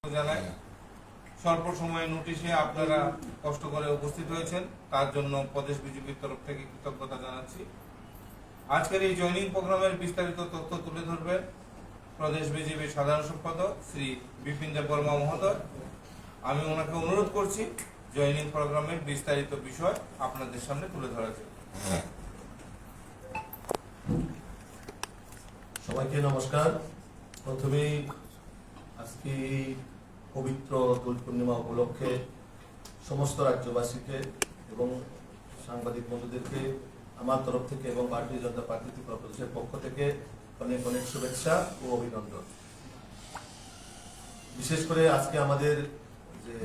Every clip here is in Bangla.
জানাই স্বল্প সময়ে নোটিশে আপনারা কষ্ট করে উপস্থিত হয়েছেন তার জন্য প্রদেশ বিজেপির তরফ থেকে কৃতজ্ঞতা জানাচ্ছি। আজকের এই জয়েনিং প্রোগ্রামের বিস্তারিত তথ্য তুলে ধরবেন প্রদেশ বিজেপির সাধারণ সম্পাদক শ্রী বিপিন দেববর্মা মহোদয়। আমি ওনাকে অনুরোধ করছি জয়েনিং প্রোগ্রামের বিস্তারিত বিষয় আপনাদের সামনে তুলে ধরার জন্য। সবাইকে নমস্কার। প্রথমেই আজকে পবিত্র দোল পূর্ণিমা উপলক্ষে সমস্ত রাজ্যবাসীকে এবং সাংবাদিক বন্ধুদেরকে আমার তরফ থেকে এবং ভারতীয় জনতা পার্টি ত্রিপুরা প্রদেশের পক্ষ থেকে অনেক অনেক শুভেচ্ছা ও অভিনন্দন। বিশেষ করে আজকে আমাদের যে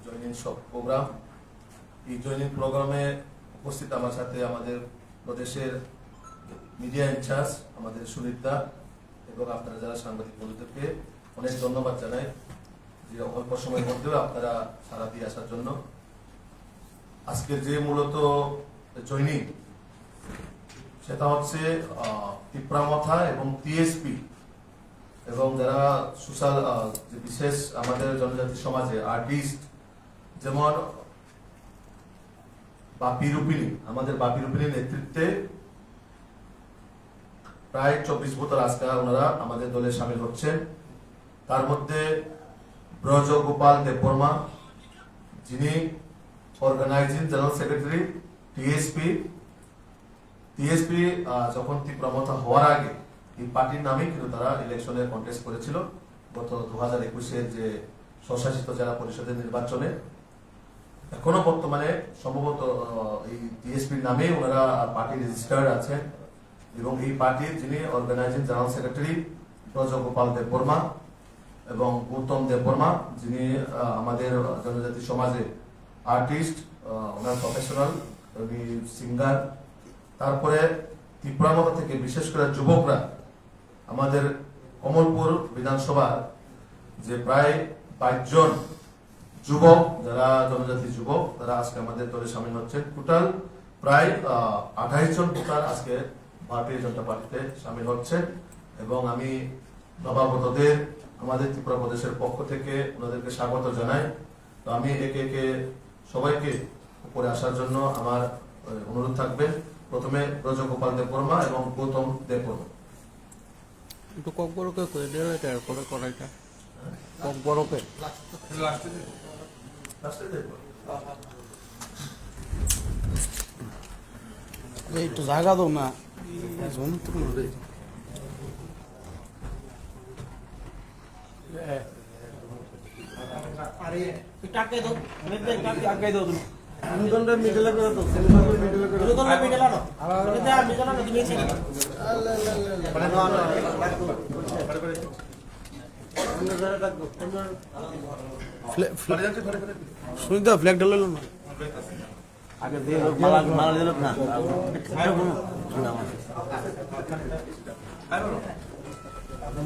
জয়েনিং প্রোগ্রাম, এই জয়েনিং প্রোগ্রামে উপস্থিত আমার সাথে আমাদের প্রদেশের মিডিয়া ইনচার্জ আমাদের সুনীতা এবং আপনারা যারা সাংবাদিক বন্ধুদেরকে অনেক ধন্যবাদ জানাই যে অল্প সময়ের মধ্যেও আপনারা সারা দিয়ে আসার জন্য। আজকের যে মূলত জয়েনিং সেটা হচ্ছে ত্রিপুরামথা এবং টিএসপি এবং যারা সোশ্যাল যে বিশেষ আমাদের জনজাতি সমাজে আর্টিস্ট যেমন বাপি রূপিণী, আমাদের বাপি রূপিণীর নেতৃত্বে প্রায় 24 বছর আজকে ওনারা আমাদের দলে সামিল হচ্ছেন। তার মধ্যে ব্রজ গোপাল দেববর্মা, যিনি অর্গানাইজিং জেনারেল সেক্রেটারি টিএসপি যখন ত্রিপুরামথা হওয়ার আগে এই পার্টির নামে কিন্তু তারা ইলেকশনে কন্টেস্ট করেছিল গত 2021-এর যে স্বশাসিত জেলা পরিষদের নির্বাচনে। এখনো বর্তমানে সম্ভবত এই টিএসপির নামে ওনারা পার্টি রেজিস্টার্ড আছেন এবং এই পার্টির যিনি organising general secretary Braj Gopal Debbarma এবং গৌতম দেববর্মা, যিনি আমাদের জনজাতি সমাজে আর্টিস্ট, ওনার প্রফেশনাল উনি সিঙ্গার। তারপরে ত্রিপুরামথা থেকে বিশেষ করে যুবকরা, আমাদের কমলপুর বিধানসভার যে প্রায় 22 জন যুবক, যারা জনজাতি যুবক, তারা আজকে আমাদের দলে সামিল হচ্ছেন। টোটাল প্রায় 28 জন ভোটার আজকে ভারতীয় জনতা পার্টিতে সামিল হচ্ছেন এবং আমি নবাগতদের আমাদের ত্রিপুরা প্রদেশের পক্ষ থেকে ওনাদেরকে স্বাগত জানাই। তো আমি একে একে সবাইকে উপরে আসার জন্য আমার অনুরোধ থাকবে। প্রথমে ব্রজ গোপাল দেববর্মা এবং গৌতম দেববর্মা। একটু কক বড়কে করে দেওয়া এটা করে করাইটা কক বড়কে একটু জায়গা দাও না টাকা দাও টাকা দাও অনুদণ্ডে মিডলে করে দাও সেমিনারে মিডলে করে অনুদণ্ডে মিডলে নাও এটা মিডলে নাও তুমি ছেড়ে দাও সুনিতা ফ্ল্যাগ ঢালল না আগে দিয়ে মালা মালা দিল না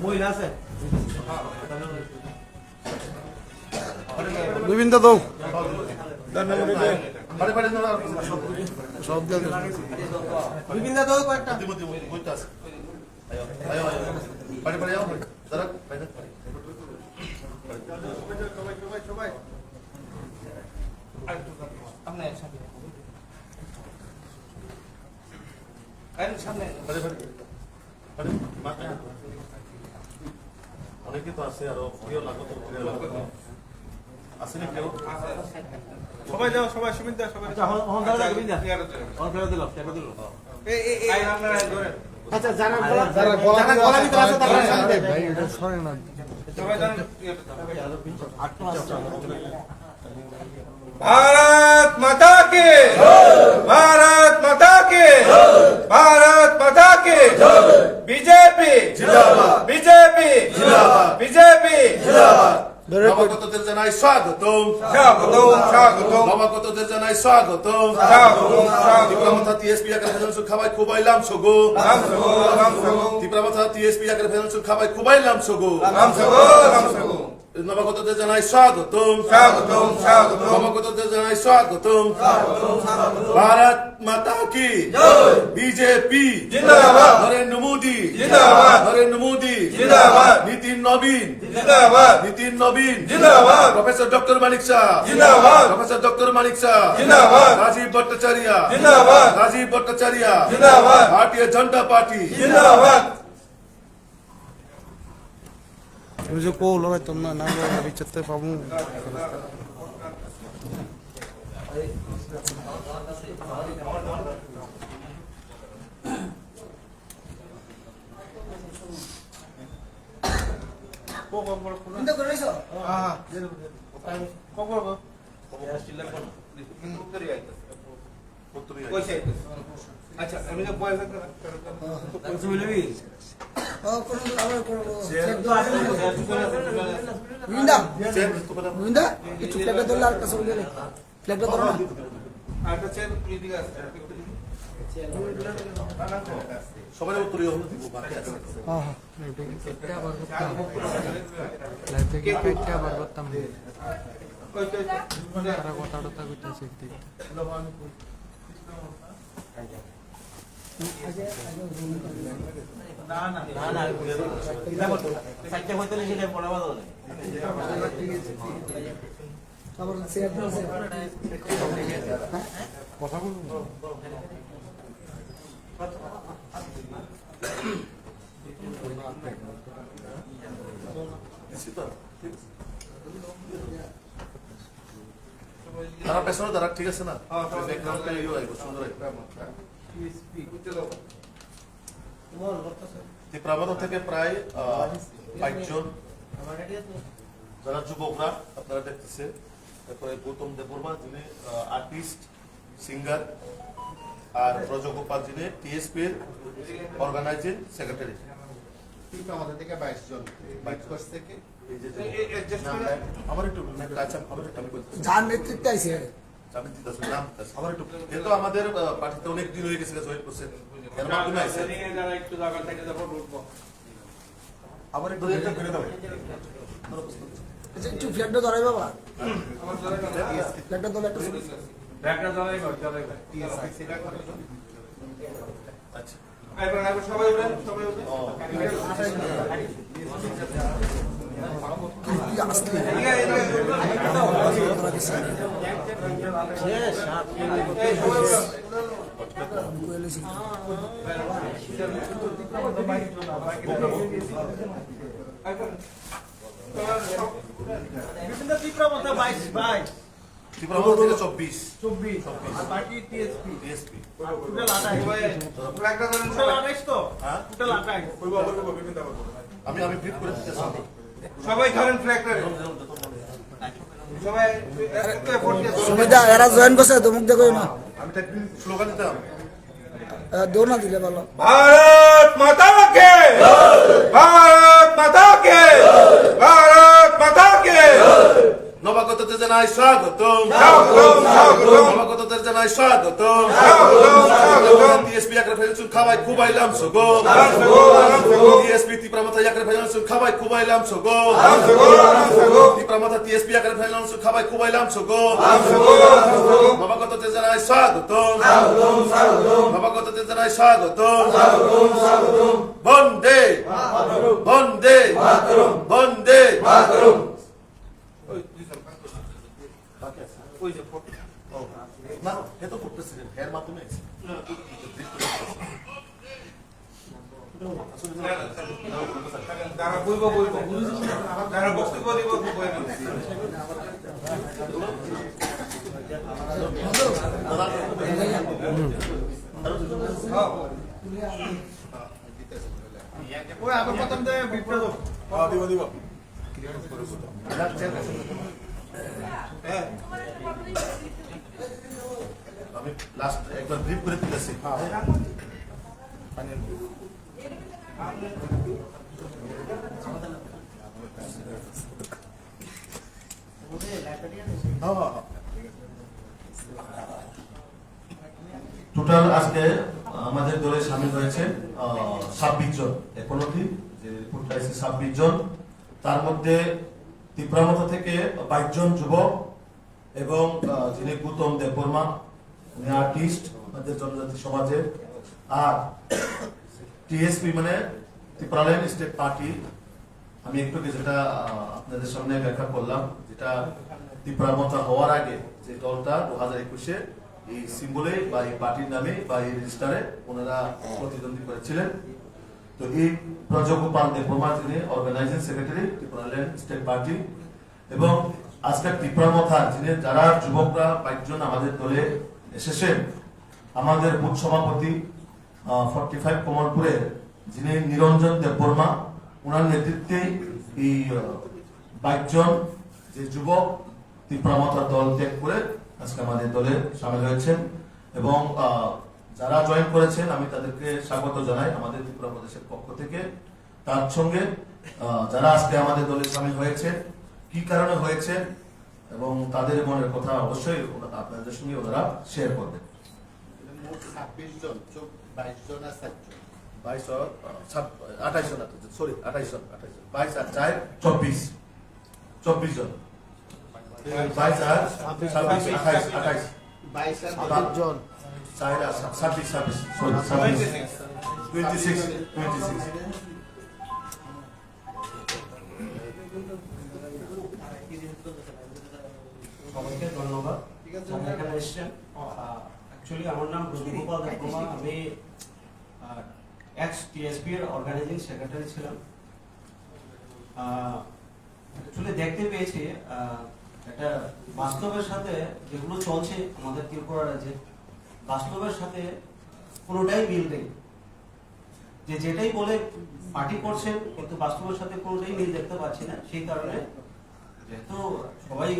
মহিলা আছে গোবিন্দ দাও সব বিভিন্ন দাও কয়েকটা অনেকে তো আছে আরো আসেনি কেউ? সবাই যাও, সবাই সুবিধা সবাই। আচ্ছা যারা গলা ভিতরে আছে তারা সামনে ভাই এটা সরে না সবাই জানেন। भारत माता के भारत माता के भारत माता के बीजेपी बीजेपी बीजेपी নবাগতদের জানাই স্বাগতম স্বাগতম স্বাগতম নবাগতদের জানাই স্বাগতম স্বাগতম স্বাগতম ত্রিপুরামথা টিএসপি আকার ফেনান্সুল খাবাই খুবাইলাম সগো নাম সগো ত্রিপুরামথা টিএসপি আকার ফেনান্সুল খাবাই খুবাইলাম সগো নাম সগো নাম সগো নবাগতদের জানাই স্বাগতম স্বাগতম স্বাগতম নবাগতদের জানাই স্বাগতম ভারত মাতা কি বিজেপি জিন্দাবাদ নরেন্দ্র মোদী জিন্দাবাদ নরেন্দ্র মোদী জিন্দাবাদ নীতিন নবীন জিন্দাবাদ নীতিন নবীন জিন্দাবাদ প্রফেসর ডক্টর মানিক শাহ জিন্দাবাদ প্রফেসর ডক্টর মানিক শাহ জিন্দাবাদ রাজীব ভট্টাচার্য জিন্দাবাদ রাজীব ভট্টাচার্য জিন্দাবাদ ভারতীয় জনতা পার্টি জিন্দাবাদ তুমি যে কৌল হয় তোর না নাম বিচারতে পাবো আচ্ছা আমি তো বয়স আরেকটা চেয়ার এদিকে আছে সবাই উত্তরীয় হলো দিব বাকি আছে কথা বলবো তারা পেছনে তারা ঠিক আছে না হ্যাঁ, সবাই ব্যাকগ্রাউন্ডটা ইয়ে আইবো সুন্দর আইবো ত্রিপুরা থেকে প্রায় 5 জন যারা যুবকরা আপনারা দেখতেছে তারপরে গৌতম দেববর্মা যিনি আর্টিস্ট সিঙ্গার আর ব্রজগোপাল যিনি টিএসপি এর অর্গানাইজিং সেক্রেটারি আমাদের থেকে 22 জন 22 কোর্স থেকে এই যে আমার একটু আচ্ছা আমার একটু আমি বলতেছি যার নেতৃত্বে আইছে আমি দিতেছি নাম দিতেছি আমার একটু যেহেতু আমাদের পার্টিতে অনেক দিন হয়ে গেছে জয়েন করছেন এর মাধ্যমে আইছে যারা একটু জায়গা থেকে যাবো উঠবো আমার একটু এটা করে দাও একটু ফ্ল্যাগটা ধরাই বাবা ফ্ল্যাগটা ধরে একটা ব্যাগটা জ্বালাই ঘর জ্বালাই আচ্ছা এবার সবাই উঠেন সবাই উঠেন আসলে ত্রিপুরা থেকে 24 টিএসপি ব্যাগটা ধরেন হ্যাঁ আমি ব্রিফ করে দিতেছি সবাই ধরেন ফ্ল্যাগটা সবাই একটু এফোর্ট দিয়ে সুবিধা এরা জয়েন করছে ধমক দেখো না আমি একটা স্লোগান দিতাম দৌড় না দিলে ভালো भारत माता के भारत माता के भारत माता के নবাগতদের জানাই স্বাগতম স্বাগতম স্বাগতম নবাগতদের জানাই স্বাগতম স্বাগতম স্বাগতম টিএসপি একরে ফেলছুন খাবাই খুবাইলাম সগো টিএসপি ত্রিপুরা মাথা একরে ফেলছুন খাবাই খুবাইলাম সগো ত্রিপুরা মাথা টিএসপি একরে ফেলছুন খাবাই খুবাইলাম সগো নবাগতদের জানাই স্বাগতম নবাগতদের জানাই স্বাগতম বন্দে বন্দে বন্দে ওই যে ফটো না এ তো প্রেসিডেন্ট এর মাধ্যমে যারা বলবো বলবো যারা বক্তব্য দিব বলবো ওই আবার প্রথম থেকে বিপ্লব দিব দিব হ্যাঁ আমি লাস্ট একবার ব্রিফ করে দিতেছি টোটাল আজকে আমাদের দলে সামিল হয়েছে 26 জন এখন অবধি যে রিপোর্টটা এসেছে 26 জন তার মধ্যে তিপ্রামথা থেকে 22 জন যুবক এবং যিনি গৌতম দেববর্মা, উনি আর্টিস্ট আমাদের জনজাতি সমাজের, আর টিএসপি মানে ত্রিপুরাল্যান্ড স্টেট পার্টি, আমি একটু যেটা আপনাদের সামনে ব্যাখ্যা করলাম, যেটা তিপ্রামথা হওয়ার আগে যে দলটা 2021-এ এই সিম্বলে বা এই পার্টির নামে বা এই রেজিস্টারে ওনারা প্রতিদ্বন্দ্বী করেছিলেন। তো এই প্রজগোপাল দেববর্মা যিনি organising secretary Tripuraland state party, এবং আজকের তিপ্রামথা যিনি যারা যুবকরা 22 জন আমাদের দলে এসেছেন, আমাদের বুথ সভাপতি 45 কমলপুরের যিনি নিরঞ্জন দেববর্মা, ওনার নেতৃত্বে এই 22 জন যে যুবক তিপ্রামথা দল ত্যাগ করে আজকে আমাদের দলে সামিল হয়েছেন। এবং যারা জয়েন করেছেন আমি তাদেরকে স্বাগত জানাই আমাদের ত্রিপুরা প্রদেশের পক্ষ থেকে। তার সঙ্গে যারা আজকে আমাদের দলে সামিল হয়েছে, কি কারণে হয়েছে এবং তাদের মনের কথা অবশ্যই আপনাদের সঙ্গে ওনারা শেয়ার করবেন। মোট 26 জন, 22 জন আর 7 জন। 22 আর 28 জন, সরি 28 জন, 22 আর 4 24 জন, 22 আর 26 28 22 আর 7 জন 4 আর 26 সরি 26 সবাইকে ধন্যবাদ যারা এখানে এসেছেন। অ্যাকচুয়ালি আমার নাম প্রদীপগোপাল দেববর্মা, আমি এক্স টিএসপি এর অর্গানাইজিং সেক্রেটারি ছিলাম। অ্যাকচুয়ালি দেখতে পেয়েছি এটা বাস্তবের সাথে যেগুলো চলছে আমাদের ত্রিপুরা রাজ্যে, বাস্তবের সাথে কোনোটাই মিল নেই। যেটাই বলে পার্টি করছেন কিন্তু বাস্তবের সাথে কোনোটাই মিল দেখতে পাচ্ছি না। সেই কারণে যেহেতু সবাই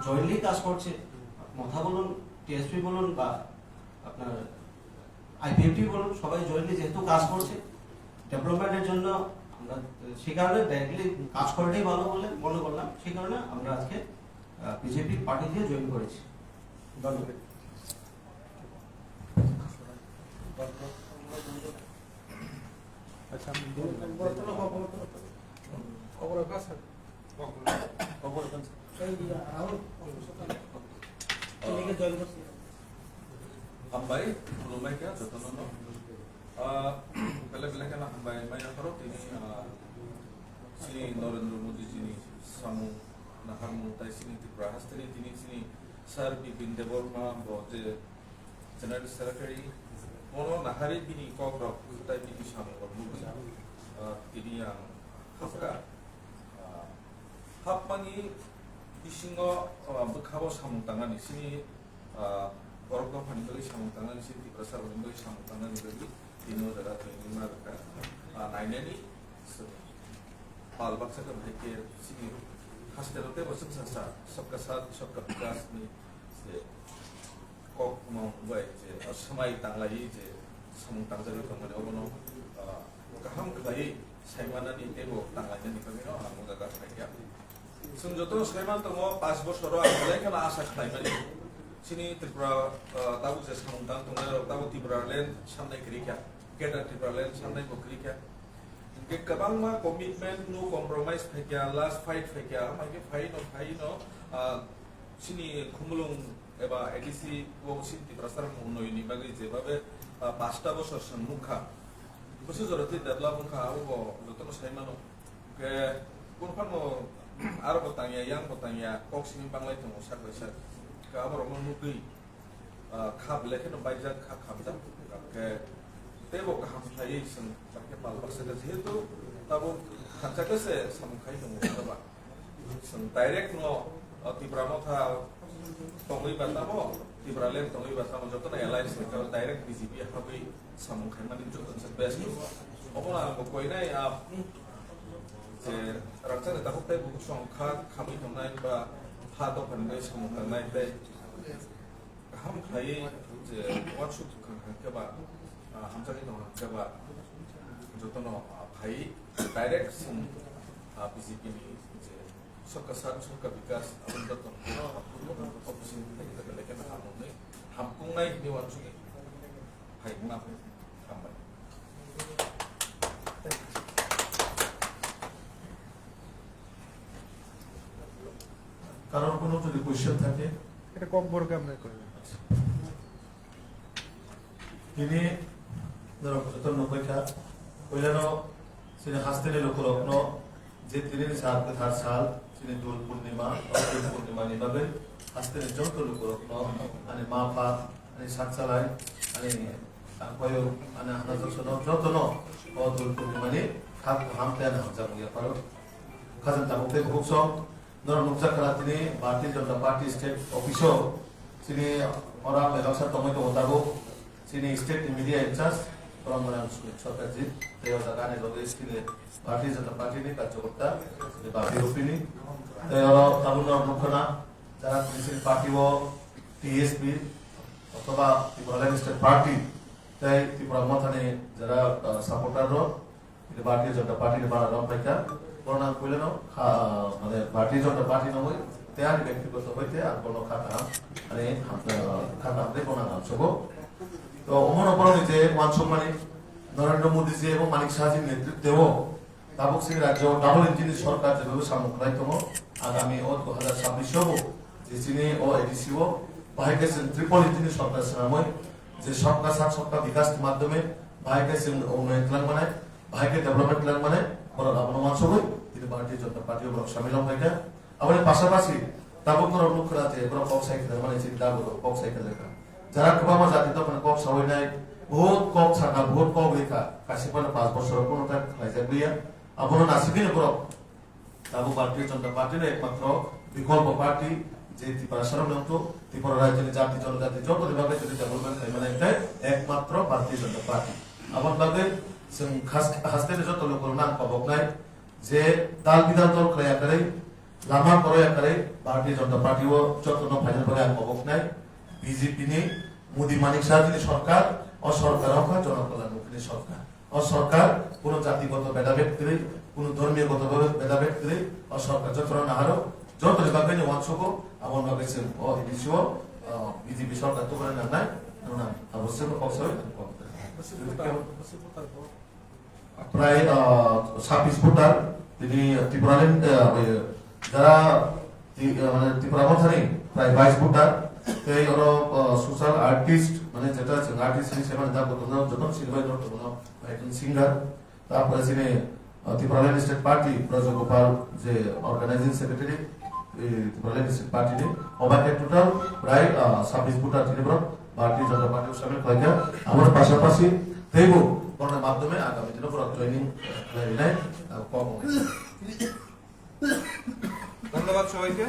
জয়েন্টলি কাজ করছে, মথা বলুন, টিএসপি বলুন বা আপনার আইপিএফটি বলুন, সবাই জয়েন্টলি যেহেতু কাজ করছে ডেভেলপমেন্টের জন্য, আমরা সেই কারণে ডাইরেক্টলি কাজ করাটাই ভালো বলে মনে করলাম। সেই কারণে আমরা আজকে বিজেপি পার্টি দিয়ে জয়েন করেছি। ধন্যবাদ। আচ্ছা Hambai, Lumai kya, Jotono. Bela kan hambai, mai nakaro tini sini Narendra Modi jini samu naharmu tai sini Tripura hastini tini sini Sir Bipin Deborma boje General Secretary mono nahari bini kogrok tai bini samu mugi tini yang hafka hapmani bisingo bekabo samu tangani sini Orok pani bagi samung tangan di sini besar bagi samung tangan di bagi dino darat ini mereka naiknya ni palbak saya berpikir sini khas terote bosan sasa सबका साथ सबका विकास में से kok mau baik je semai tanglai je samung tangan itu mana orang kaham kelai saya mana ni tebo tanglainya ni kami orang muda kat mereka sunjoto saya mana tu mau pas bos orang mulai kan asa kelai mana sini Tripura tahu saya samungtang tunggal tahu Tripuraland sampai kerja kita Tripuraland sampai bekerja ke kabang mah komitmen no compromise kerja last fight kerja macam fight no sini kumulung eba edisi wo sini Tripura sekarang uno ini bagi jebabe pasta bosor semukha bosor joroti develop mukha wo jotono saya mana ke kurpan mo aro bertanya kok sini panglai tu musak besar kabar orang mungkin kab lekin baca kab dah ke tebo kaham saya sen pakai palbak seperti itu tahu kaca kese sampai itu mungkin apa sen direct no Tripura tongoi batamo Tripuraland tongoi batamo jodoh na alliance kalau direct BJP habi sampai mana itu jodoh sebes tu apa lah pokoknya ya je rancang itu aku tebo songkak kami kemana ba hato pandai sampai naik deh ham khai je watch to kan ke ba ham jagi no ke ba jotono bhai direct sum BJP ni je सबका साथ सबका विकास अपन तो ऑपोजिशन लेकिन हमको नहीं नहीं वाला चुके भाई माफ हम কারণ কোনো যদি কোয়েশ্চেন থাকে এটা কম বড় আমরা করি তিনি ধরো সচেতন নৌকা কইলেন তিনি হাসতে লোকরত্ন যে তিনি সার সাল তিনি দোল পূর্ণিমা দোল পূর্ণিমা নিভাবে হাসতে যত লোকরত্ন মানে মা পা মানে সাত চালায় মানে কয় মানে হানা যত ন ও দোল পূর্ণিমা নি খাপ হামতে না হামজা গিয়া পারো খাজান তাবুকে ভুকস ধরো নুকসা খেলা তিনি ভারতীয় জনতা পার্টি স্টেট অফিসও তিনি ওরা ব্যবসা টমেটো হতাবো তিনি স্টেট মিডিয়া ইনচার্জ পরমরান সরকারজি তেও জাগানে লগে স্কিলে ভারতীয় জনতা পার্টি নি কার্যকর্তা বা বিরোপিনি তেও তাবুনার মুখনা যারা তিনি পার্টি ও টিএসপি অথবা ত্রিপুরা স্টেট পার্টি তাই ত্রিপুরা মথানে যারা সাপোর্টার ভারতীয় জনতা পার্টি বাড়া রম্পাইকা বর্ণনা কইলেন মানে ভারতীয় জনতা পার্টি নয় তেয়ার ব্যক্তিগত হইতে আর কোনো খাতা মানে খাতা হাতে বর্ণনা সব তো অমন অপরাধী যে মান সম্মানী নরেন্দ্র মোদীজি এবং মানিক শাহজির নেতৃত্বেও দাবক সিং রাজ্য ডাবল ইঞ্জিন সরকার যেভাবে সামগ্রায়তম আগামী 2026 যে চিনি ও এডিসি ও বাহিকে ট্রিপল ইঞ্জিন সরকার সময় যে সবকা সাথ সবকা বিকাশ মাধ্যমে বাহিকে উন্নয়ন প্ল্যান বানায় বাহিকে ডেভেলপমেন্ট প্ল্যান বানায় বড় লাভবান সবই তিনি ভারতীয় জনতা পার্টি ও সামিল হয়ে আবার পাশাপাশি দাবক মুখরা যে বড় কক সাইকেল মানে চিন্তা বড় কক সাইকেল লেখা যারা কবামা জাতি তো মানে কক সবাই নাই বহুত কক ছাকা বহুত কক লেখা কাশি পানা 5 বছর কোনটা খাইছে বিয়া আপন নাসিবিনে বড় দাবু ভারতীয় জনতা পার্টির একমাত্র বিকল্প পার্টি যে ত্রিপুরা সাধারণত ত্রিপুরা রাজ্যের জাতি জনজাতি যত বিভাগে যদি ডেভেলপমেন্ট হয় মানে এটা একমাত্র ভারতীয় জনতা পার্টি আবার ভাবে হাসতে যত লোক নাম পাবক নাই যে দাল বিধান দল ক্রয়া করে লামা ক্রয়া করে ভারতীয় জনতা পার্টি ও যত ফাইনাল করে আর পাবক নাই বিজেপি নি মোদী মানিক শাহজির সরকার ও সরকার হোক জনকল্যাণমুখী সরকার ও সরকার কোন জাতিগত ভেদাভেদ করে কোন ধর্মীয়গত ভেদাভেদ করে ও সরকার যত নাহারো যত বিভাগে ওয়ানসক এমন ভাবে ও এডিসি ও বিজেপি সরকার তো করে না না অবশ্যই কক্সবাজার প্রায় 26 ফুটার তিনি ত্রিপুরাল্যান্ড যারা মানে ত্রিপুরা মথানি প্রায় 22 ফুটার এই ওরা সোশ্যাল আর্টিস্ট মানে যেটা আর্টিস্ট হিসেবে দাবো যখন সিলভাই নট একজন সিঙ্গার তারপরে তিনি ত্রিপুরাল্যান্ড স্টেট পার্টি ব্রজগোপাল যে organising secretary Tripuraland state party নি ওবাকে টোটাল প্রায় 26 ফুটার তিনি ভারতীয় জনতা পার্টি সামিল হয়ে আমার পাশাপাশি তেইবো করোনার মাধ্যমে আগামী দিনে পুরো ট্রেনিং নেয় কম ধন্যবাদ সবাইকে